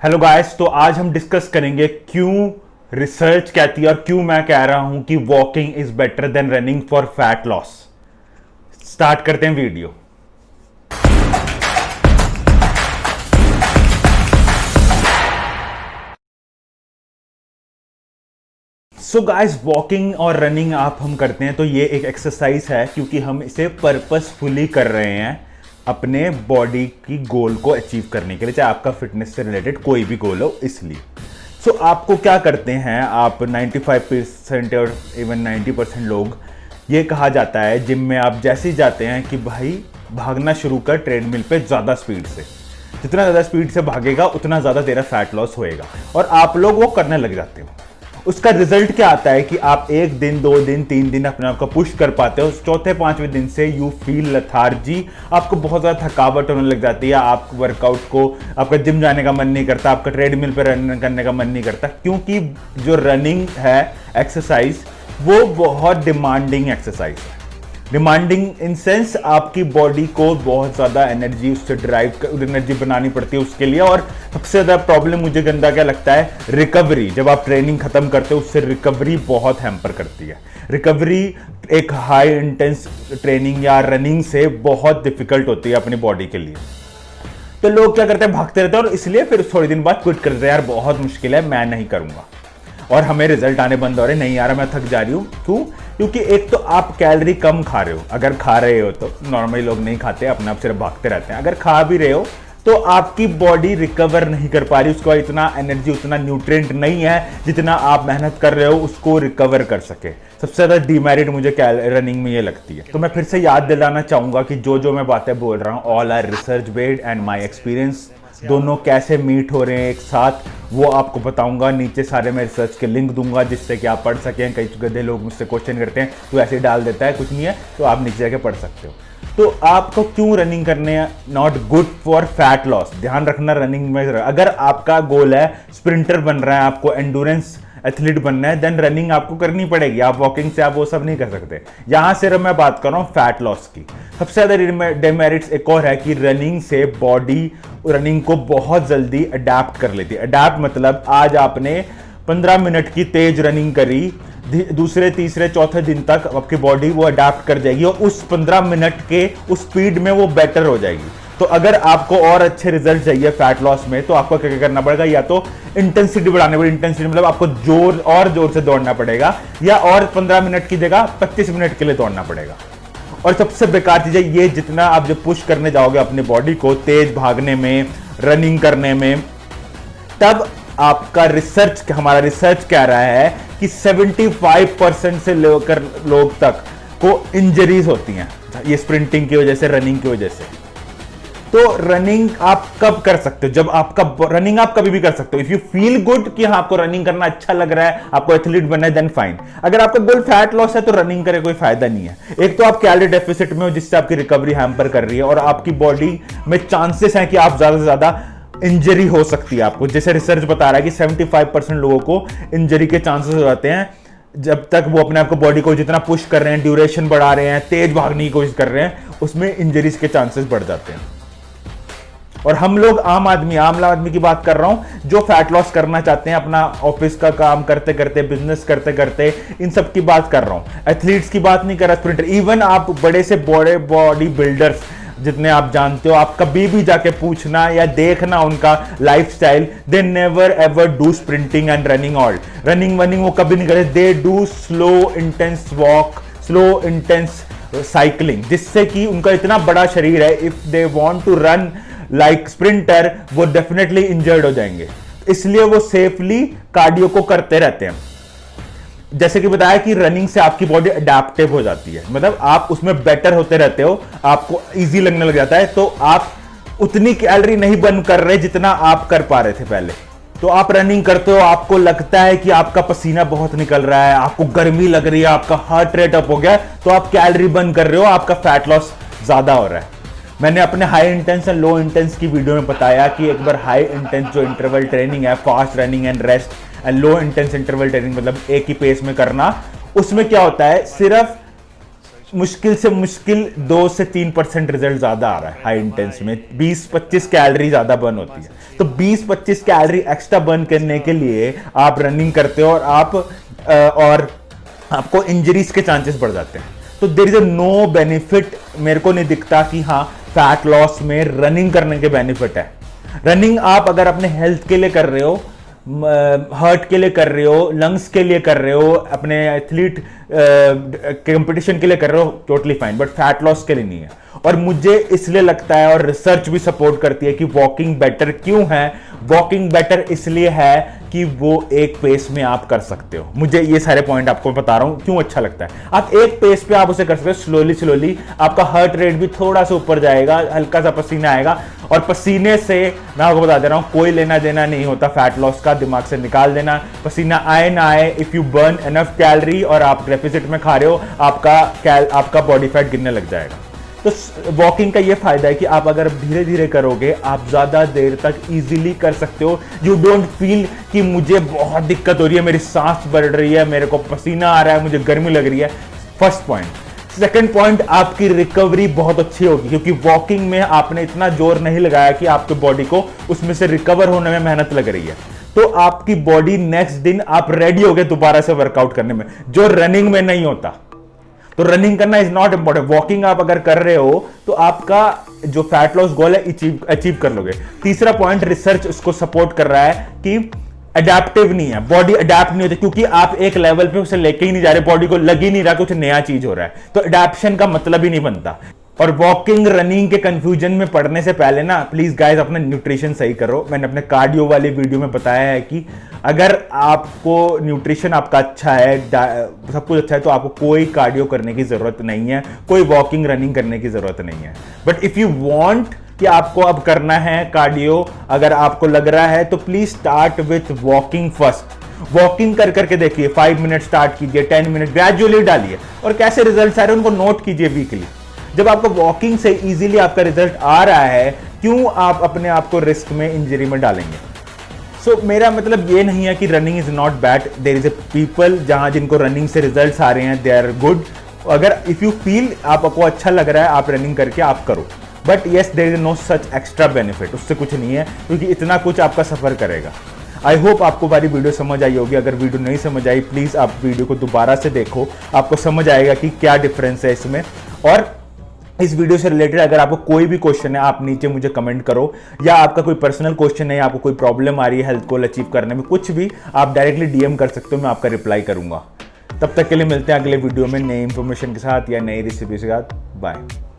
Hello guys, तो आज हम डिस्कस करेंगे क्यों रिसर्च कहती है और क्यों मैं कह रहा हूं कि walking is better than running for fat loss. Start करते हैं वीडियो। सो गाइस, वॉकिंग और रनिंग आप हम करते हैं तो ये एक एक्सरसाइज है क्योंकि हम इसे पर्पसफुली कर रहे हैं अपने बॉडी की गोल को अचीव करने के लिए, चाहे आपका फिटनेस से रिलेटेड कोई भी गोल हो। इसलिए सो आपको क्या करते हैं, आप 95% और इवन 90% लोग, ये कहा जाता है जिम में आप जैसे ही जाते हैं कि भाई भागना शुरू कर ट्रेडमिल पे ज़्यादा स्पीड से, जितना ज़्यादा स्पीड से भागेगा उतना ज़्यादा तेरा फैट लॉस होएगा, और आप लोग वो करने लग जाते हो। उसका रिजल्ट क्या आता है कि आप एक दिन, 2 दिन, 3 दिन अपने आप को पुश कर पाते हो, चौथे 5वें दिन से यू फील लथार्जी, आपको बहुत ज़्यादा थकावट होने लग जाती है, आप वर्कआउट को, आपका जिम जाने का मन नहीं करता, आपका ट्रेडमिल पर रन करने का मन नहीं करता, क्योंकि जो रनिंग है एक्सरसाइज वो बहुत डिमांडिंग एक्सरसाइज है। डिमांडिंग इन सेंस आपकी बॉडी को बहुत ज़्यादा एनर्जी उससे एनर्जी बनानी पड़ती है उसके लिए। और सबसे ज़्यादा प्रॉब्लम मुझे गंदा क्या लगता है, रिकवरी। जब आप ट्रेनिंग खत्म करते हो उससे रिकवरी बहुत हैम्पर करती है। रिकवरी एक हाई इंटेंस ट्रेनिंग या रनिंग से बहुत डिफिकल्ट होती है अपनी बॉडी के लिए। तो लोग क्या करते हैं, भागते रहते हैं और इसलिए फिर थोड़े दिन बाद क्विट करते हैं, यार बहुत मुश्किल है, मैं नहीं करूँगा, और हमें रिजल्ट आने बंद हो रहे, नहीं यार मैं थक जा रही हूँ। क्यों? क्योंकि एक तो आप कैलोरी कम खा रहे हो, अगर खा रहे हो तो, नॉर्मली लोग नहीं खाते, अपने आप सिर्फ भागते रहते हैं। अगर खा भी रहे हो तो आपकी बॉडी रिकवर नहीं कर पा रही, उसको इतना एनर्जी, उतना न्यूट्रिएंट नहीं है जितना आप मेहनत कर रहे हो उसको रिकवर कर सके। सबसे ज़्यादा डीमेरिट मुझे रनिंग में ये लगती है। तो मैं फिर से याद दिलाना चाहूँगा कि जो मैं बातें बोल रहा हूँ, all are research based and my experience. दोनों कैसे मीट हो रहे हैं एक साथ वो आपको बताऊंगा। नीचे सारे मैं रिसर्च के लिंक दूंगा जिससे कि आप पढ़ सकें। कई गधे लोग मुझसे क्वेश्चन करते हैं तो ऐसे ही डाल देता है, कुछ नहीं है, तो आप नीचे जाके पढ़ सकते हो। तो आपको क्यों रनिंग करने है, not good for fat loss. ध्यान रखना रनिंग में, अगर आपका गोल है स्प्रिंटर बन रहा है, आपको एंडोरेंस एथलीट बनना है, देन रनिंग आपको करनी पड़ेगी। आप वॉकिंग से आप वो सब नहीं कर सकते। यहां सिर्फ मैं बात कर रहा हूं फैट लॉस की। सबसे ज्यादा डेमेरिट्स एक और है कि रनिंग से बॉडी रनिंग को बहुत जल्दी अडेप्ट कर लेती है। अडेप्ट मतलब आज आपने 15 मिनट की तेज रनिंग करी, दूसरे, तीसरे, चौथे दिन तक आपकी बॉडी वो अडेप्ट कर जाएगी और उस 15 मिनट के उस स्पीड में वो बेटर हो जाएगी। तो अगर आपको और अच्छे रिजल्ट चाहिए फैट लॉस में तो आपको क्या करना पड़ेगा, या तो इंटेंसिटी बढ़ानी पड़ेगी। इंटेंसिटी मतलब आपको जोर से दौड़ना पड़ेगा, या और 15 मिनट की जगह 25 मिनट के लिए दौड़ना पड़ेगा। और सबसे बेकार चीज है ये, जितना आप जब पुश करने जाओगे अपनी बॉडी को तेज भागने में, रनिंग करने में, तब आपका हमारा रिसर्च कह रहा है कि 75% से लेकर लोग तक को इंजरीज होती हैं ये स्प्रिंटिंग की वजह से, रनिंग की वजह से। तो रनिंग आप कब कर सकते हो, जब आपका रनिंग आप कभी भी कर सकते हो। इफ यू फील गुड कि हाँ आपको रनिंग करना अच्छा लग रहा है, आपको एथलीट बनना है, देन फाइन। अगर आपका गोल फैट लॉस है तो रनिंग करे कोई फायदा नहीं है। एक तो आप कैलोरी डेफिसिट में हो जिससे आपकी रिकवरी हैम्पर कर रही है, और आपकी बॉडी में चांसेस हैं कि आप ज्यादा से ज्यादा इंजरी हो सकती है आपको। जैसे रिसर्च बता रहा है कि 75% लोगों को इंजरी के चांसेस हो जाते हैं जब तक वो अपने आप को, बॉडी को जितना पुश कर रहे हैं, ड्यूरेशन बढ़ा रहे हैं, तेज भागने की कोशिश कर रहे हैं, उसमें इंजरीज के चांसेस बढ़ जाते हैं। और हम लोग आम आदमी की बात कर रहा हूं जो फैट लॉस करना चाहते हैं, अपना ऑफिस का काम करते करते, बिजनेस करते करते, इन सब की बात कर रहा हूं। एथलीट्स की बात नहीं कर रहा, स्प्रिंटर, इवन आप बड़े से बड़े बॉडी बिल्डर्स जितने आप जानते हो, आप कभी भी जाके पूछना या देखना उनका lifestyle, they never ever do sprinting and running all. Running वो कभी नहीं करते। They do slow intense walk, slow intense cycling, जिससे कि उनका इतना बड़ा शरीर है, if they want to run like sprinter वो डेफिनेटली इंजर्ड हो जाएंगे। इसलिए वो सेफली कार्डियो को करते रहते हैं। जैसे कि बताया कि रनिंग से आपकी बॉडी अडेप्टिव हो जाती है, मतलब आप उसमें बेटर होते रहते हो, आपको इजी लगने लग जाता है। तो आप उतनी कैलोरी नहीं बर्न कर रहे जितना आप कर पा रहे थे पहले। तो आप रनिंग करते हो, आपको लगता है कि आपका पसीना बहुत निकल रहा है, आपको गर्मी लग रही है, आपका हार्ट रेट अप हो गया, तो आप कैलोरी बर्न कर रहे हो, आपका फैट लॉस ज्यादा हो रहा है। मैंने अपने high intense and low intense की वीडियो में बताया कि एक बार हाई इंटेंस जो इंटरवल ट्रेनिंग है, fast running and rest, and low intense interval training मतलब एक ही पेस में करना, उसमें क्या होता है, सिर्फ मुश्किल से मुश्किल 2 से 3% रिजल्ट ज्यादा आ रहा है हाई इंटेंस में। 20-25 कैलोरी ज्यादा बर्न होती है। तो 20-25 कैलोरी एक्स्ट्रा बर्न करने के लिए आप रनिंग करते हो और आपको इंजरीज के चांसेस बढ़ जाते हैं। तो there is a no benefit, मेरे को नहीं दिखता कि हाँ फैट लॉस में रनिंग करने के बेनिफिट है। रनिंग आप अगर अपने हेल्थ के लिए कर रहे हो, हार्ट के लिए कर रहे हो, लंग्स के लिए कर रहे हो, अपने एथलीट कंपटीशन के लिए कर रहे हो, totally fine, but fat loss के लिए नहीं है। और मुझे इसलिए लगता है, और रिसर्च भी सपोर्ट करती है कि वॉकिंग बेटर क्यों है। वॉकिंग बेटर इसलिए है कि वो एक पेस में आप कर सकते हो। मुझे ये सारे पॉइंट आपको बता रहा हूं क्यों अच्छा लगता है। आप एक पेस पे आप उसे कर सकते हो, स्लोली स्लोली आपका हार्ट रेट भी थोड़ा सा ऊपर जाएगा, हल्का सा पसीना आएगा, और पसीने से मैं आपको बता दे रहा हूं कोई लेना देना नहीं होता फैट लॉस का। दिमाग से निकाल देना, पसीना आए ना आए, if you burn enough calorie और आप डेफिसिट में खा रहे हो, आपका बॉडी फैट गिरने लग जाएगा। तो वॉकिंग का ये फायदा है कि आप अगर धीरे धीरे करोगे आप ज्यादा देर तक इजीली कर सकते हो। यू डोंट फील कि मुझे बहुत दिक्कत हो रही है, मेरी सांस बढ़ रही है, मेरे को पसीना आ रहा है, मुझे गर्मी लग रही है। First point. सेकंड पॉइंट, आपकी रिकवरी बहुत अच्छी होगी क्योंकि वॉकिंग में आपने इतना जोर नहीं लगाया कि आपके बॉडी को उसमें से रिकवर होने में मेहनत लग रही है। तो आपकी बॉडी नेक्स्ट दिन आप रेडी हो गए दोबारा से वर्कआउट करने में, जो रनिंग में नहीं होता। तो रनिंग करना इज नॉट इंपॉर्टेंट। वॉकिंग आप अगर कर रहे हो तो आपका जो फैट लॉस गोल है अचीव कर लोगे। तीसरा पॉइंट, रिसर्च उसको सपोर्ट कर रहा है कि अडेप्टिव नहीं है, बॉडी अडेप्ट नहीं होती क्योंकि आप एक लेवल पे उसे लेके ही नहीं जा रहे, बॉडी को लग ही नहीं रहा कुछ नया चीज हो रहा है, तो अडेप्शन का मतलब ही नहीं बनता। और वॉकिंग रनिंग के कंफ्यूजन में पड़ने से पहले ना प्लीज गाइस अपना न्यूट्रिशन सही करो। मैंने अपने कार्डियो वाली वीडियो में बताया है कि अगर आपको न्यूट्रिशन आपका अच्छा है, सब कुछ अच्छा है, तो आपको कोई कार्डियो करने की जरूरत नहीं है, कोई वॉकिंग रनिंग करने की जरूरत नहीं है। बट इफ यू वांट कि आपको अब करना है कार्डियो, अगर आपको लग रहा है, तो please start with walking first. Walking कर करके देखिए, 5 मिनट स्टार्ट कीजिए, 10 मिनट ग्रेजुअली डालिए, और कैसे रिजल्ट आ रहे हैं उनको नोट कीजिए वीकली। जब आपको वॉकिंग से इजीली आपका रिजल्ट आ रहा है, क्यों आप अपने आप को रिस्क में, इंजरी में डालेंगे। सो मेरा मतलब ये नहीं है कि running is not bad, there is a people जहां जिनको रनिंग से रिजल्ट्स आ रहे हैं, दे आर गुड। अगर इफ यू फील आपको अच्छा लग रहा है, आप रनिंग करके आप करो, but yes there is no such extra benefit, उससे कुछ नहीं है क्योंकि इतना कुछ आपका सफर करेगा। आई होप आपको हमारी वीडियो समझ आई होगी। अगर वीडियो नहीं समझ आई प्लीज आप वीडियो को दोबारा से देखो, आपको समझ आएगा कि क्या डिफरेंस है इसमें। और इस वीडियो से रिलेटेड अगर आपको कोई भी क्वेश्चन है, आप नीचे मुझे कमेंट करो, या आपका कोई पर्सनल क्वेश्चन है, आपको कोई प्रॉब्लम आ रही है हेल्थ गोल अचीव करने में, कुछ भी आप डायरेक्टली डीएम कर सकते हो, मैं आपका रिप्लाई करूंगा। तब तक के लिए मिलते हैं अगले वीडियो में नई इंफॉर्मेशन के साथ या नई रेसिपी के साथ। बाय।